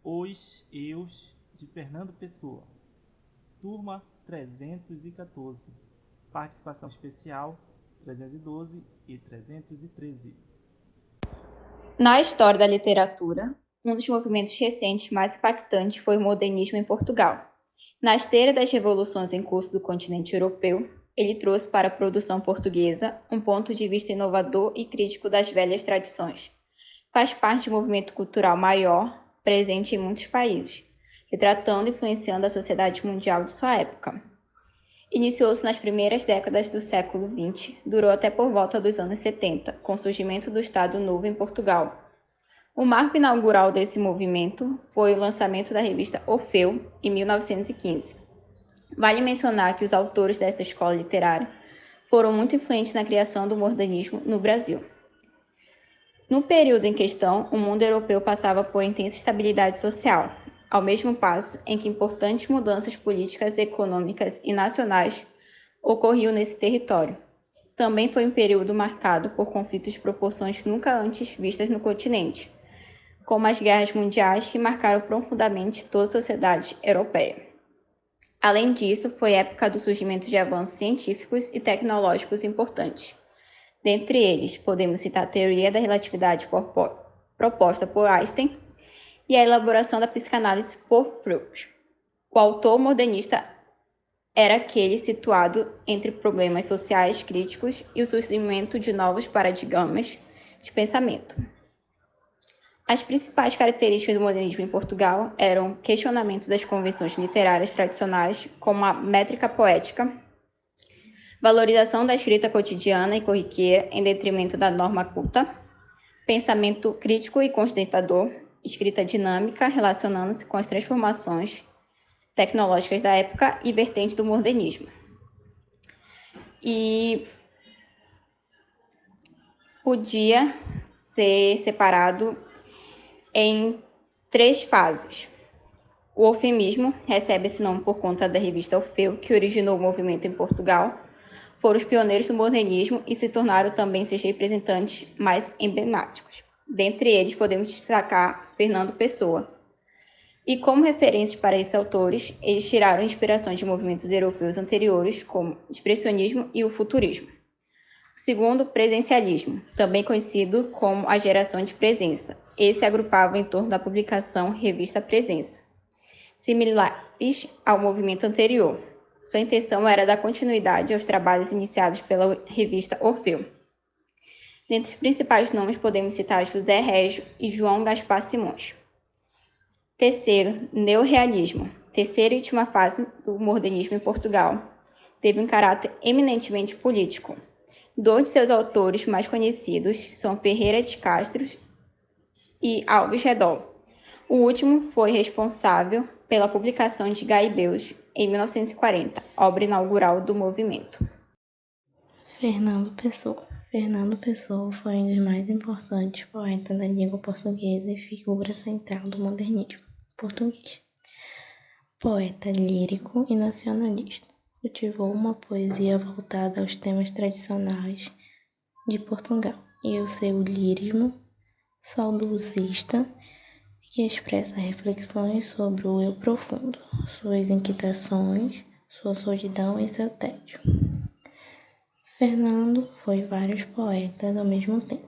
Os Eus de Fernando Pessoa. Turma 314. Participação especial 312 e 313. Na história da literatura, um dos movimentos recentes mais impactantes foi o modernismo em Portugal. Na esteira das revoluções em curso do continente europeu, ele trouxe para a produção portuguesa um ponto de vista inovador e crítico das velhas tradições. Faz parte de um movimento cultural maior, presente em muitos países, retratando e influenciando a sociedade mundial de sua época. Iniciou-se nas primeiras décadas do século XX, durou até por volta dos anos 70, com o surgimento do Estado Novo em Portugal. O marco inaugural desse movimento foi o lançamento da revista Orfeu, em 1915. Vale mencionar que os autores desta escola literária foram muito influentes na criação do modernismo no Brasil. No período em questão, o mundo europeu passava por intensa instabilidade social, ao mesmo passo em que importantes mudanças políticas, econômicas e nacionais ocorriam nesse território. Também foi um período marcado por conflitos de proporções nunca antes vistas no continente, como as guerras mundiais que marcaram profundamente toda a sociedade europeia. Além disso, foi época do surgimento de avanços científicos e tecnológicos importantes. Dentre eles, podemos citar a teoria da relatividade proposta por Einstein e a elaboração da psicanálise por Freud. O autor modernista era aquele situado entre problemas sociais críticos e o surgimento de novos paradigmas de pensamento. As principais características do modernismo em Portugal eram questionamento das convenções literárias tradicionais, como a métrica poética, valorização da escrita cotidiana e corriqueira em detrimento da norma culta, pensamento crítico e constrangedor, escrita dinâmica relacionando-se com as transformações tecnológicas da época e vertentes do modernismo. E podia ser separado em 3 fases. O orfemismo recebe esse nome por conta da revista Orfeu, que originou o movimento em Portugal. Foram os pioneiros do modernismo e se tornaram também seus representantes mais emblemáticos. Dentre eles, podemos destacar Fernando Pessoa. E como referências para esses autores, eles tiraram inspirações de movimentos europeus anteriores, como o expressionismo e o futurismo. O segundo, presencialismo, também conhecido como a geração de presença. Esse agrupava em torno da publicação Revista Presença, similares ao movimento anterior. Sua intenção era dar continuidade aos trabalhos iniciados pela revista Orfeu. Dentre os principais nomes podemos citar José Régio e João Gaspar Simões. Terceiro, neorrealismo, terceira e última fase do modernismo em Portugal. Teve um caráter eminentemente político. 2 de seus autores mais conhecidos são Ferreira de Castro e Alves Redol. O último foi responsável pela publicação de Gaibeus, em 1940, obra inaugural do movimento. Fernando Pessoa. Fernando Pessoa foi um dos mais importantes poetas da língua portuguesa e figura central do modernismo português. Poeta lírico e nacionalista, cultivou uma poesia voltada aos temas tradicionais de Portugal e o seu lirismo saudosista, que expressa reflexões sobre o eu profundo, suas inquietações, sua solidão e seu tédio. Fernando foi vários poetas ao mesmo tempo.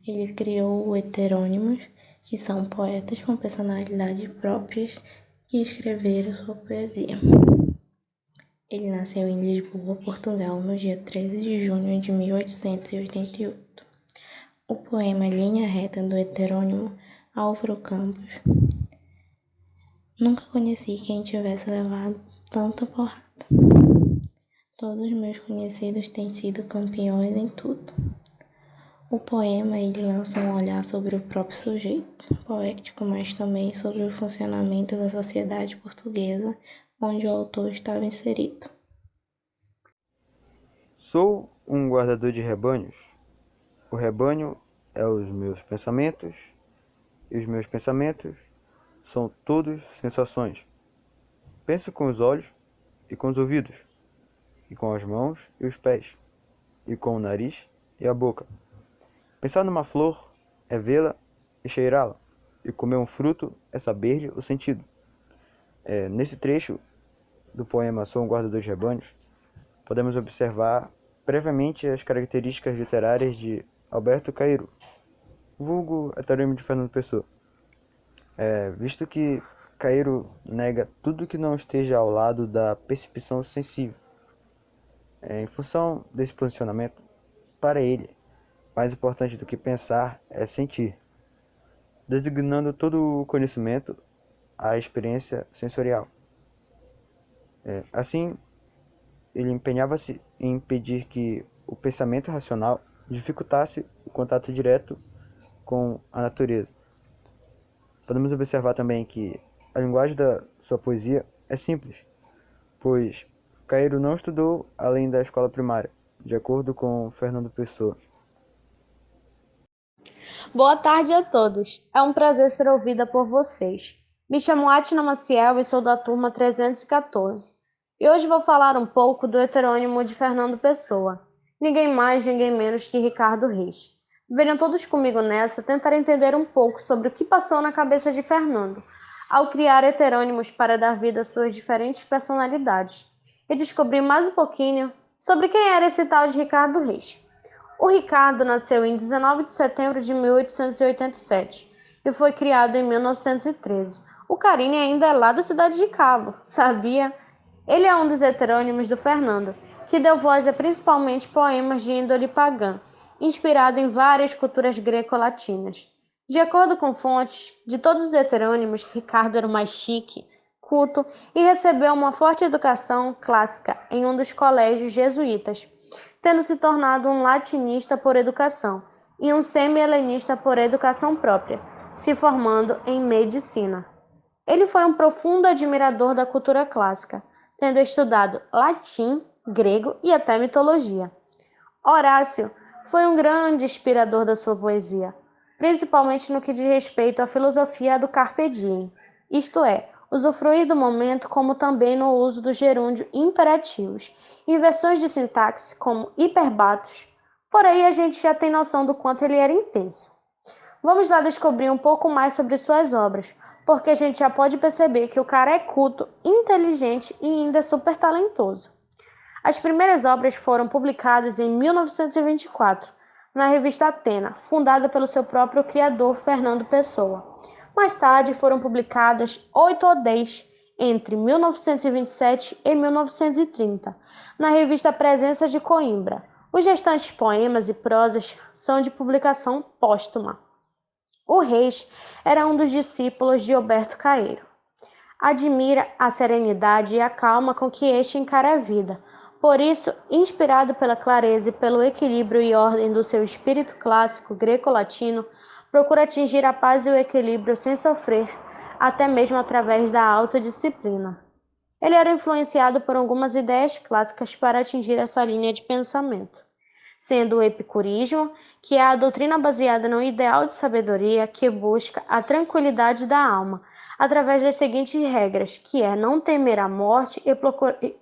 Ele criou heterônimos, que são poetas com personalidades próprias que escreveram sua poesia. Ele nasceu em Lisboa, Portugal, no dia 13 de junho de 1888. O poema Linha Reta do heterônimo Álvaro Campos. Nunca conheci quem tivesse levado tanta porrada. Todos meus conhecidos têm sido campeões em tudo. O poema ele lança um olhar sobre o próprio sujeito, poético, mas também sobre o funcionamento da sociedade portuguesa, onde o autor estava inserido. Sou um guardador de rebanhos. O rebanho é os meus pensamentos, e os meus pensamentos são todos sensações. Penso com os olhos e com os ouvidos, e com as mãos e os pés, e com o nariz e a boca. Pensar numa flor é vê-la e cheirá-la. e comer um fruto é saber-lhe o sentido. Nesse trecho do poema Sou um guardador de rebanhos, podemos observar previamente as características literárias de Alberto Cairo, vulgo heterônimo de Fernando Pessoa, visto que Cairo nega tudo que não esteja ao lado da percepção sensível. Em função desse posicionamento, para ele, mais importante do que pensar é sentir, designando todo o conhecimento à experiência sensorial. Assim, ele empenhava-se em impedir que o pensamento racional dificultasse o contato direto com a natureza. Podemos observar também que a linguagem da sua poesia é simples, pois Cairo não estudou além da escola primária, de acordo com Fernando Pessoa. Boa tarde a todos. É um prazer ser ouvida por vocês. Me chamo Atna Maciel e sou da turma 314. E hoje vou falar um pouco do heterônimo de Fernando Pessoa. Ninguém mais, ninguém menos que Ricardo Reis. Venham todos comigo nessa tentar entender um pouco sobre o que passou na cabeça de Fernando, ao criar heterônimos para dar vida às suas diferentes personalidades, e descobrir mais um pouquinho sobre quem era esse tal de Ricardo Reis. O Ricardo nasceu em 19 de setembro de 1887 e foi criado em 1913. O carinho ainda é lá da cidade de Cabo, sabia? Ele é um dos heterônimos do Fernando, que deu voz a principalmente poemas de índole pagã, inspirado em várias culturas greco-latinas. De acordo com fontes, de todos os heterônimos, Ricardo era o mais chique, culto e recebeu uma forte educação clássica em um dos colégios jesuítas, tendo se tornado um latinista por educação e um semi-helenista por educação própria, se formando em medicina. Ele foi um profundo admirador da cultura clássica, tendo estudado latim, grego e até mitologia. Horácio foi um grande inspirador da sua poesia, principalmente no que diz respeito à filosofia do carpe diem, isto é, usufruir do momento, como também no uso do gerúndio imperativos, inversões de sintaxe como hiperbatos. Por aí a gente já tem noção do quanto ele era intenso. Vamos lá descobrir um pouco mais sobre suas obras, porque a gente já pode perceber que o cara é culto, inteligente e ainda super talentoso. As primeiras obras foram publicadas em 1924, na revista Atena, fundada pelo seu próprio criador, Fernando Pessoa. Mais tarde foram publicadas 8 ou 10, entre 1927 e 1930, na revista Presença de Coimbra. Os restantes poemas e prosas são de publicação póstuma. O Reis era um dos discípulos de Alberto Caeiro. Admira a serenidade e a calma com que este encara a vida. Por isso, inspirado pela clareza e pelo equilíbrio e ordem do seu espírito clássico greco-latino, procura atingir a paz e o equilíbrio sem sofrer, até mesmo através da autodisciplina. Ele era influenciado por algumas ideias clássicas para atingir essa linha de pensamento, sendo o epicurismo, que é a doutrina baseada no ideal de sabedoria que busca a tranquilidade da alma, através das seguintes regras, que é não temer a morte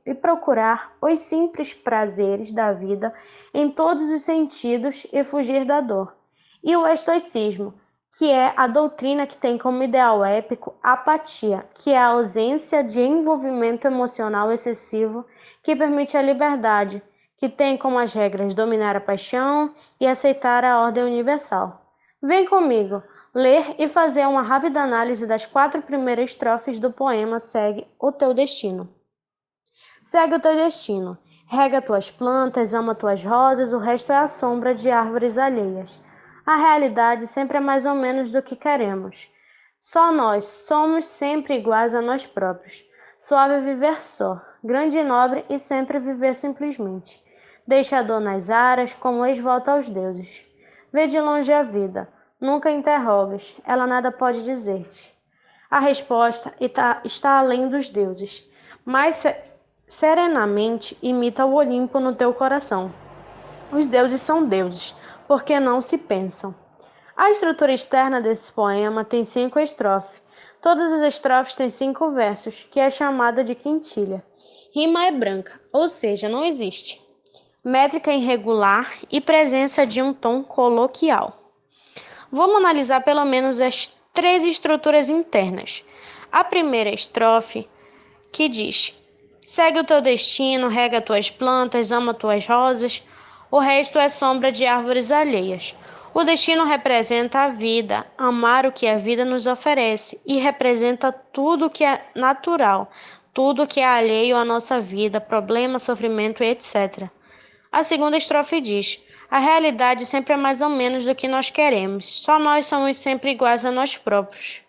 e procurar os simples prazeres da vida em todos os sentidos e fugir da dor. E o estoicismo, que é a doutrina que tem como ideal épico a apatia, que é a ausência de envolvimento emocional excessivo que permite a liberdade, que tem como as regras dominar a paixão e aceitar a ordem universal. Vem comigo, ler e fazer uma rápida análise das 4 primeiras estrofes do poema Segue o Teu Destino. Segue o teu destino, rega tuas plantas, ama tuas rosas, o resto é a sombra de árvores alheias. A realidade sempre é mais ou menos do que queremos. Só nós somos sempre iguais a nós próprios. Suave viver só, grande e nobre e sempre viver simplesmente. Deixa a dor nas aras, como ex volta aos deuses. Vê de longe a vida, nunca interrogas, ela nada pode dizer-te. A resposta está além dos deuses, mas serenamente imita o Olimpo no teu coração. Os deuses são deuses, porque não se pensam. A estrutura externa desse poema tem 5 estrofes. Todas as estrofes têm 5 versos, que é chamada de quintilha. Rima é branca, ou seja, não existe. Métrica irregular e presença de um tom coloquial. Vamos analisar pelo menos as três estruturas internas. A primeira estrofe, que diz: segue o teu destino, rega tuas plantas, ama tuas rosas, o resto é sombra de árvores alheias. O destino representa a vida, amar o que a vida nos oferece, e representa tudo que é natural, tudo que é alheio à nossa vida, problema, sofrimento e etc. A segunda estrofe diz: a realidade sempre é mais ou menos do que nós queremos, só nós somos sempre iguais a nós próprios.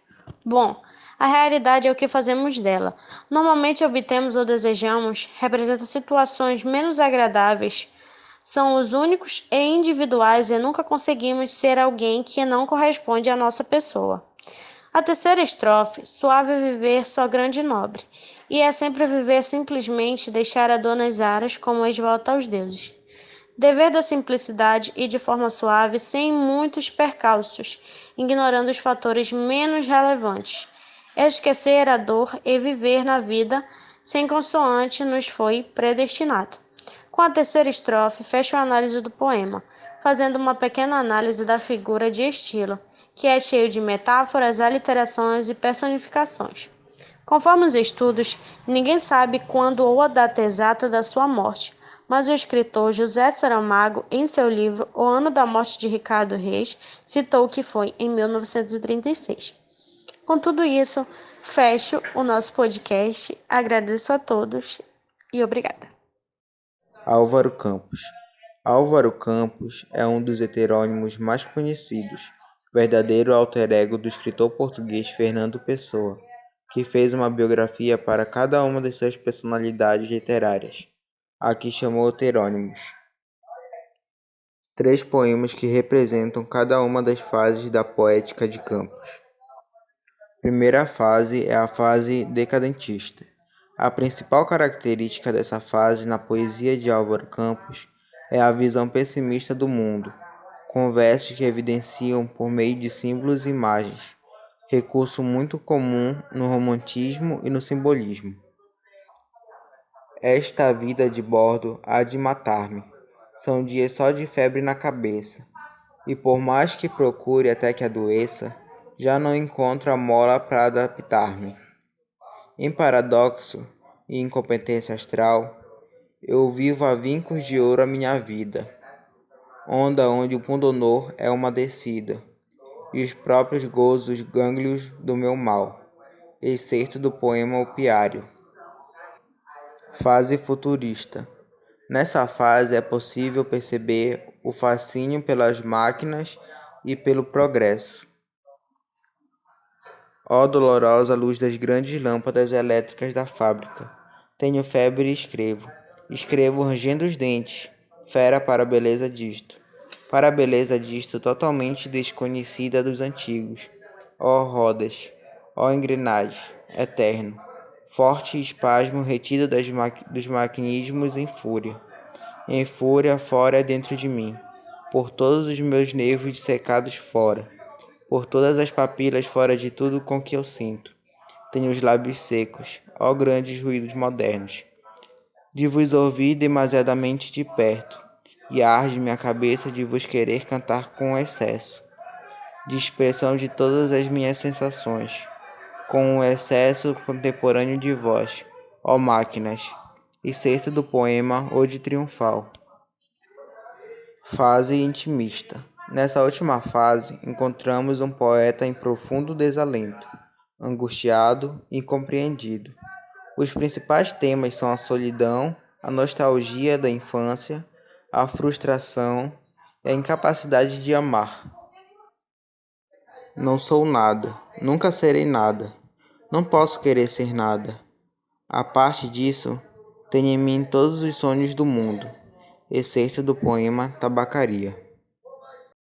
Bom, a realidade é o que fazemos dela. Normalmente obtemos ou desejamos, representa situações menos agradáveis, são os únicos e individuais e nunca conseguimos ser alguém que não corresponde à nossa pessoa. A terceira estrofe, suave é viver só grande e nobre, e é sempre viver simplesmente deixar a dor nas aras como esvolta aos deuses. Dever da simplicidade e de forma suave, sem muitos percalços, ignorando os fatores menos relevantes. Esquecer a dor e viver na vida sem consoante nos foi predestinado. Com a terceira estrofe, fecho a análise do poema, fazendo uma pequena análise da figura de estilo, que é cheio de metáforas, aliterações e personificações. Conforme os estudos, ninguém sabe quando ou a data exata da sua morte, mas o escritor José Saramago, em seu livro O Ano da Morte de Ricardo Reis, citou que foi em 1936. Com tudo isso, fecho o nosso podcast, agradeço a todos e obrigada. Álvaro Campos. Álvaro Campos é um dos heterônimos mais conhecidos, verdadeiro alter ego do escritor português Fernando Pessoa, que fez uma biografia para cada uma de suas personalidades literárias. Aqui chamou heterônimos. 3 poemas que representam cada uma das fases da poética de Campos. Primeira fase é a fase decadentista. A principal característica dessa fase na poesia de Álvaro Campos é a visão pessimista do mundo, com versos que evidenciam por meio de símbolos e imagens, recurso muito comum no romantismo e no simbolismo. Esta vida de bordo há de matar-me, são dias só de febre na cabeça, e por mais que procure até que adoeça, já não encontro a mola para adaptar-me. Em paradoxo e incompetência astral, eu vivo a vincos de ouro a minha vida, onda onde o pundonor é uma descida, e os próprios gozos gânglios do meu mal, excerto do poema Opiário. Fase futurista. Nessa fase é possível perceber o fascínio pelas máquinas e pelo progresso. Ó dolorosa luz das grandes lâmpadas elétricas da fábrica. Tenho febre e escrevo. Escrevo rangendo os dentes. Fera para a beleza disto. Para a beleza disto totalmente desconhecida dos antigos. Ó rodas. Ó engrenagem. Eterno. Forte espasmo retido dos maquinismos em fúria. Em fúria fora dentro de mim. Por todos os meus nervos dissecados fora. Por todas as papilas fora de tudo com que eu sinto. Tenho os lábios secos, ó grandes ruídos modernos. De vos ouvir demasiadamente de perto, e arde minha cabeça de vos querer cantar com excesso, de expressão de todas as minhas sensações, com um excesso contemporâneo de vós, ó máquinas, excerto do poema Ode Triunfal. Fase intimista. Nessa última fase, encontramos um poeta em profundo desalento, angustiado e incompreendido. Os principais temas são a solidão, a nostalgia da infância, a frustração e a incapacidade de amar. Não sou nada, nunca serei nada, não posso querer ser nada. A parte disso, tenho em mim todos os sonhos do mundo, excerto do poema Tabacaria.